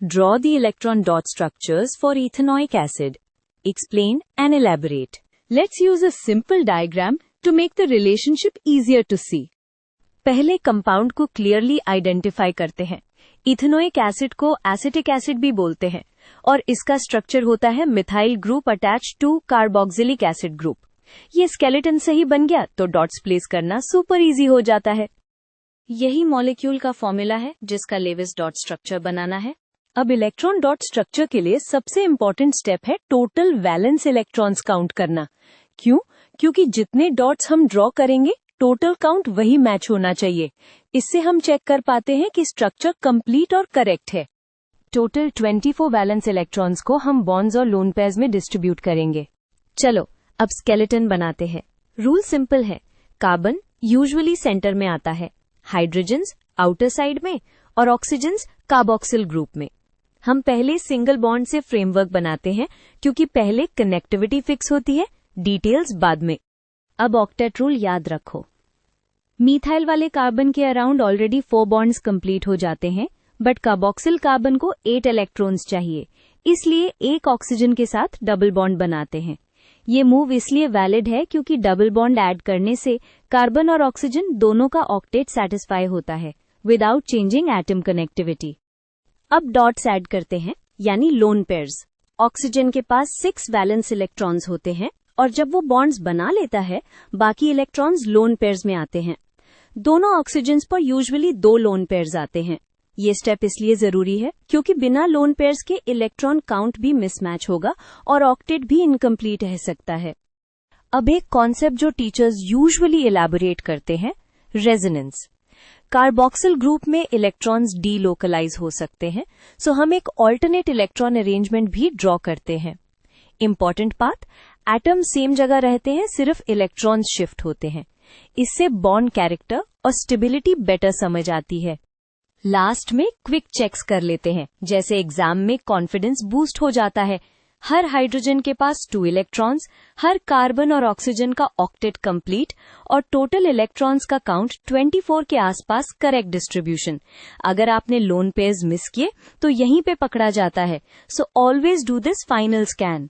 Draw the electron dot structures for ethanoic acid. Explain and elaborate. Let's use a simple diagram to make the relationship easier to see. पहले compound को clearly identify करते हैं। Ethanoic acid को acetic acid भी बोलते हैं और इसका स्ट्रक्चर होता है methyl group attach to carboxylic acid group. ये स्केलेटन सही बन गया तो डॉट्स प्लेस करना सुपर इजी हो जाता है। यही मॉलिक्यूल का फॉर्मूला है जिसका लेविस डॉट स्ट्रक्चर बनाना है। अब इलेक्ट्रॉन डॉट स्ट्रक्चर के लिए सबसे इंपॉर्टेंट स्टेप है टोटल वैलेंस इलेक्ट्रॉन्स काउंट करना। क्यों? क्योंकि जितने डॉट्स हम ड्रॉ करेंगे टोटल काउंट वही मैच होना चाहिए। इससे हम चेक कर पाते हैं कि स्ट्रक्चर कंप्लीट और करेक्ट है। टोटल 24 वैलेंस इलेक्ट्रॉन्स को हम बॉन्ड्स और लोन पेयर्स में डिस्ट्रीब्यूट करेंगे। चलो अब स्केलेटन बनाते हैं। रूल सिंपल है, कार्बन यूजुअली सेंटर में आता है, हाइड्रोजन्स आउटर साइड में और ऑक्सीजन्स कार्बोक्सिल ग्रुप में। हम पहले सिंगल बॉन्ड से फ्रेमवर्क बनाते हैं क्योंकि पहले कनेक्टिविटी फिक्स होती है, डिटेल्स बाद में। अब ऑक्टेट रूल याद रखो। मीथाइल वाले कार्बन के अराउंड ऑलरेडी 4 बॉन्ड्स कंप्लीट हो जाते हैं, बट कार्बोक्सिल कार्बन को 8 इलेक्ट्रॉन्स चाहिए, इसलिए एक ऑक्सीजन के साथ डबल बॉन्ड बनाते हैं। ये मूव इसलिए वैलिड है क्योंकि डबल बॉन्ड ऐड करने से कार्बन और ऑक्सीजन दोनों का ऑक्टेट सेटिस्फाई होता है विदाउट चेंजिंग एटम कनेक्टिविटी। अब डॉट्स ऐड करते हैं, यानी लोन पेयर्स। ऑक्सीजन के पास 6 वैलेंस इलेक्ट्रॉन्स होते हैं और जब वो बॉन्ड्स बना लेता है बाकी इलेक्ट्रॉन्स लोन पेयर्स में आते हैं। दोनों ऑक्सीजन्स पर यूजुअली 2 लोन पेयर्स आते हैं। ये स्टेप इसलिए जरूरी है क्योंकि बिना लोन पेयर्स के इलेक्ट्रॉन काउंट भी मिसमैच होगा और ऑक्टेट भी इनकम्प्लीट रह सकता है। अब एक कॉन्सेप्ट जो टीचर्स यूजुअली एलैबोरेट करते हैं, रेजोनेंस। कार्बोक्सिल ग्रुप में इलेक्ट्रॉन्स डीलोकलाइज हो सकते हैं, सो हम एक ऑल्टरनेट इलेक्ट्रॉन अरेंजमेंट भी ड्रॉ करते हैं। इंपॉर्टेंट बात, एटम सेम जगह रहते हैं, सिर्फ इलेक्ट्रॉन्स शिफ्ट होते हैं। इससे बॉन्ड कैरेक्टर और स्टेबिलिटी बेटर समझ आती है। लास्ट में क्विक चेक्स कर लेते हैं, जैसे एग्जाम में कॉन्फिडेंस बूस्ट हो जाता है। हर हाइड्रोजन के पास 2 इलेक्ट्रॉन्स, हर कार्बन और ऑक्सीजन का ऑक्टेट कंप्लीट और टोटल इलेक्ट्रॉन्स का काउंट 24 के आसपास करेक्ट डिस्ट्रीब्यूशन। अगर आपने लोन पेयर्स मिस किए तो यहीं पे पकड़ा जाता है, so always do this final scan.